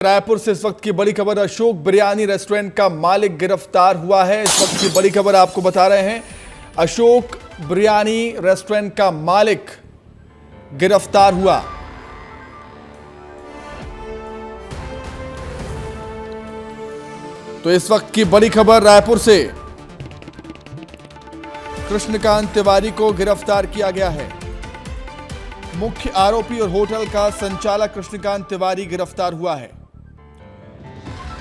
रायपुर से इस वक्त की बड़ी खबर, अशोक बिरयानी रेस्टोरेंट का मालिक गिरफ्तार हुआ है। इस वक्त की बड़ी खबर आपको बता रहे हैं, अशोक बिरयानी रेस्टोरेंट का मालिक गिरफ्तार हुआ। तो इस वक्त की बड़ी खबर रायपुर से, कृष्णकांत तिवारी को गिरफ्तार किया गया है। मुख्य आरोपी और होटल का संचालक कृष्णकांत तिवारी गिरफ्तार हुआ है।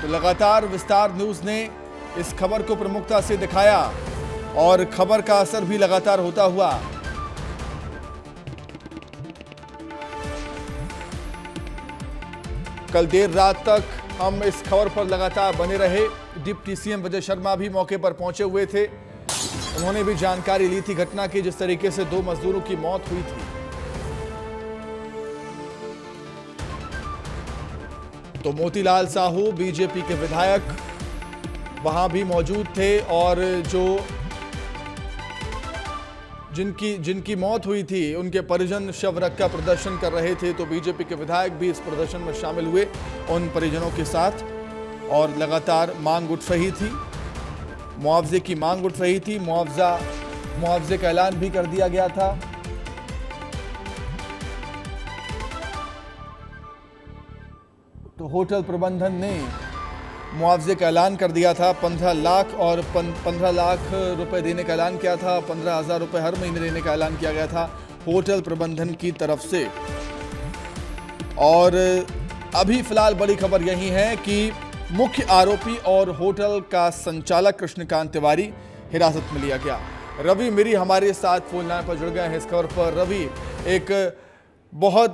तो लगातार विस्तार न्यूज ने इस खबर को प्रमुखता से दिखाया और खबर का असर भी लगातार होता हुआ कल देर रात तक हम इस खबर पर लगातार बने रहे। डिप्टी सीएम विजय शर्मा भी मौके पर पहुंचे हुए थे। उन्होंने भी जानकारी ली थी घटना की, जिस तरीके से 2 मजदूरों की मौत हुई थी। तो मोतीलाल साहू बीजेपी के विधायक वहां भी मौजूद थे और जिनकी मौत हुई थी उनके परिजन शव रख का प्रदर्शन कर रहे थे। तो बीजेपी के विधायक भी इस प्रदर्शन में शामिल हुए उन परिजनों के साथ और लगातार मांग उठ रही थी, मुआवजे की मांग उठ रही थी। मुआवजे का ऐलान भी कर दिया गया था। तो होटल प्रबंधन ने मुआवजे का ऐलान कर दिया था। 15 लाख और 15 लाख रुपए देने का ऐलान किया था। 15,000 रुपए हर महीने देने का ऐलान किया गया था होटल प्रबंधन की तरफ से। और अभी फिलहाल बड़ी खबर यही है कि मुख्य आरोपी और होटल का संचालक कृष्णकांत तिवारी हिरासत में लिया गया। रवि मेरी हमारे साथ फोन लाइन पर जुड़ गए हैं इस खबर पर। रवि, एक बहुत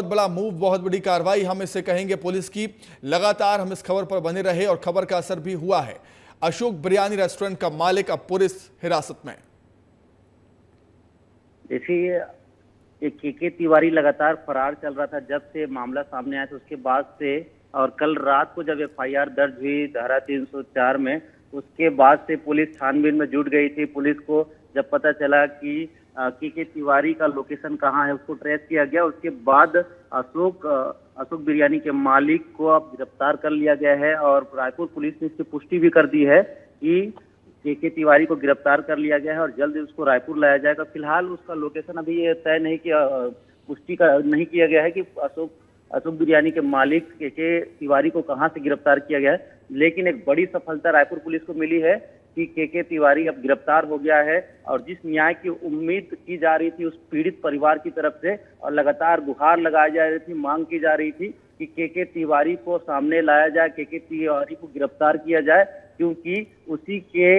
बड़ा मूव, बहुत बड़ी कार्रवाई हम इसे कहेंगे पुलिस की। लगातार हम इस खबर पर बने रहे और खबर का असर भी हुआ है। अशोक बिरयानी रेस्टोरेंट का मालिक अब पुलिस हिरासत में। देखिए, के तिवारी लगातार फरार चल रहा था जब से मामला सामने आया था, उसके बाद से। और कल रात को जब एफआईआर दर्ज हुई धारा 304 में, उसके बाद से पुलिस छानबीन में जुट गई थी। पुलिस को जब पता चला कि के तिवारी का लोकेशन कहाँ है, उसको ट्रेस किया गया। उसके बाद अशोक बिरयानी के मालिक को अब गिरफ्तार कर लिया गया है और रायपुर पुलिस ने इसकी पुष्टि भी कर दी है कि के तिवारी को गिरफ्तार कर लिया गया है और जल्द उसको रायपुर लाया जाएगा। फिलहाल उसका लोकेशन अभी ये तय नहीं किया, पुष्टि का नहीं किया गया है कि अशोक बिरयानी के मालिक के तिवारी को कहां से गिरफ्तार किया गया है। लेकिन एक बड़ी सफलता रायपुर पुलिस को मिली है कि के तिवारी अब गिरफ्तार हो गया है। और जिस न्याय की उम्मीद की जा रही थी उस पीड़ित परिवार की तरफ से, और लगातार गुहार लगाई जा रही थी, मांग की जा रही थी कि के तिवारी को सामने लाया जाए, के तिवारी को गिरफ्तार किया जाए, क्योंकि उसी के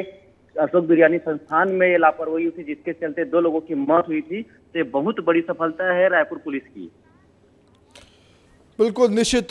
अशोक बिरयानी संस्थान में ये लापरवाही हुई थी जिसके चलते 2 लोगों की मौत हुई थी। तो बहुत बड़ी सफलता है रायपुर पुलिस की। बिल्कुल, निश्चित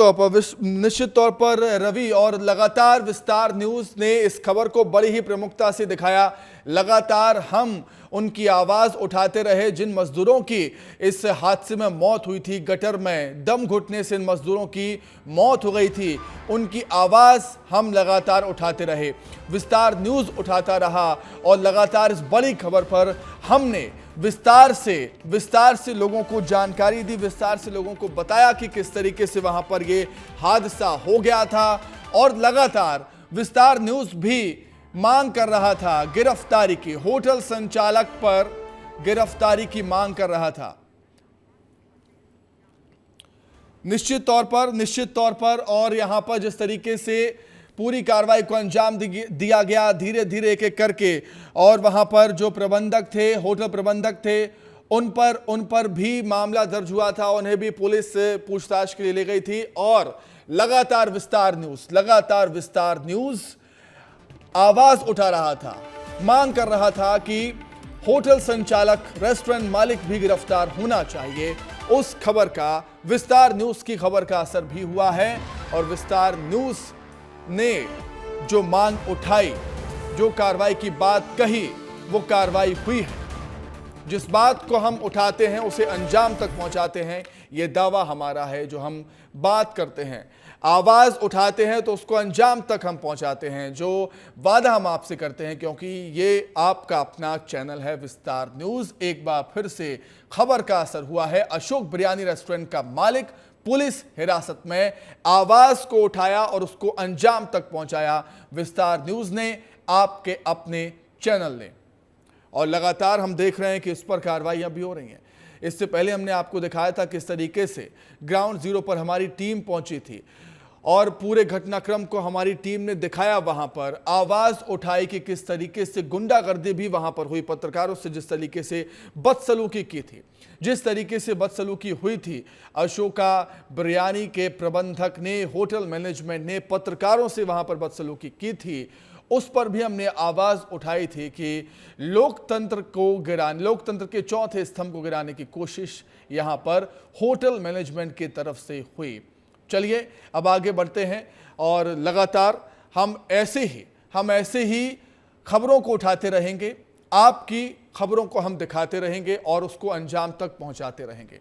तौर पर रवि, और लगातार विस्तार न्यूज ने इस खबर को बड़ी ही प्रमुखता से दिखाया। लगातार हम उनकी आवाज उठाते रहे जिन मजदूरों की इस हादसे में मौत हुई थी, गटर में दम घुटने से इन मजदूरों की मौत हो गई थी, उनकी आवाज हम लगातार उठाते रहे। विस्तार न्यूज उठाता रहा और लगातार इस बड़ी खबर पर हमने विस्तार से लोगों को जानकारी दी, विस्तार से लोगों को बताया कि किस तरीके से वहां पर ये हादसा हो गया था। और लगातार विस्तार न्यूज भी मांग कर रहा था गिरफ्तारी की, होटल संचालक पर गिरफ्तारी की मांग कर रहा था। निश्चित तौर पर और यहां पर जिस तरीके से पूरी कार्रवाई को अंजाम दिया गया धीरे धीरे एक करके, और वहां पर जो प्रबंधक थे, होटल प्रबंधक थे, उन पर भी मामला दर्ज हुआ था। उन्हें भी पुलिस पूछताछ के लिए ले गई थी। और लगातार विस्तार न्यूज आवाज उठा रहा था, मांग कर रहा था कि होटल संचालक, रेस्टोरेंट मालिक भी गिरफ्तार होना चाहिए। उस खबर का, विस्तार न्यूज की खबर का असर भी हुआ है और विस्तार न्यूज ने जो मांग उठाई, जो कार्रवाई की बात कही, वो कार्रवाई हुई है। जिस बात को हम उठाते हैं उसे अंजाम तक पहुंचाते हैं, ये दावा हमारा है। जो हम बात करते हैं, आवाज उठाते हैं, तो उसको अंजाम तक हम पहुंचाते हैं, जो वादा हम आपसे करते हैं, क्योंकि ये आपका अपना चैनल है विस्तार न्यूज। एक बार फिर से खबर का असर हुआ है। अशोक बिरयानी रेस्टोरेंट का मालिक पुलिस हिरासत में, आवाज को उठाया और उसको अंजाम तक पहुंचाया विस्तार न्यूज ने, आपके अपने चैनल ने। और लगातार हम देख रहे हैं कि इस पर कार्रवाइयां भी हो रही हैं। इससे पहले हमने आपको दिखाया था किस तरीके से ग्राउंड जीरो पर हमारी टीम पहुंची थी और पूरे घटनाक्रम को हमारी टीम ने दिखाया, वहां पर आवाज उठाई कि किस तरीके से गुंडागर्दी भी वहां पर हुई, पत्रकारों से जिस तरीके से बदसलूकी की थी, जिस तरीके से बदसलूकी हुई थी अशोका बिरयानी के प्रबंधक ने, होटल मैनेजमेंट ने पत्रकारों से वहां पर बदसलूकी की थी, उस पर भी हमने आवाज उठाई थी कि लोकतंत्र को गिराने, लोकतंत्र के चौथे स्तंभ को गिराने की कोशिश यहां पर होटल मैनेजमेंट की तरफ से हुई। चलिए अब आगे बढ़ते हैं और लगातार हम ऐसे ही खबरों को उठाते रहेंगे, आपकी खबरों को हम दिखाते रहेंगे और उसको अंजाम तक पहुंचाते रहेंगे।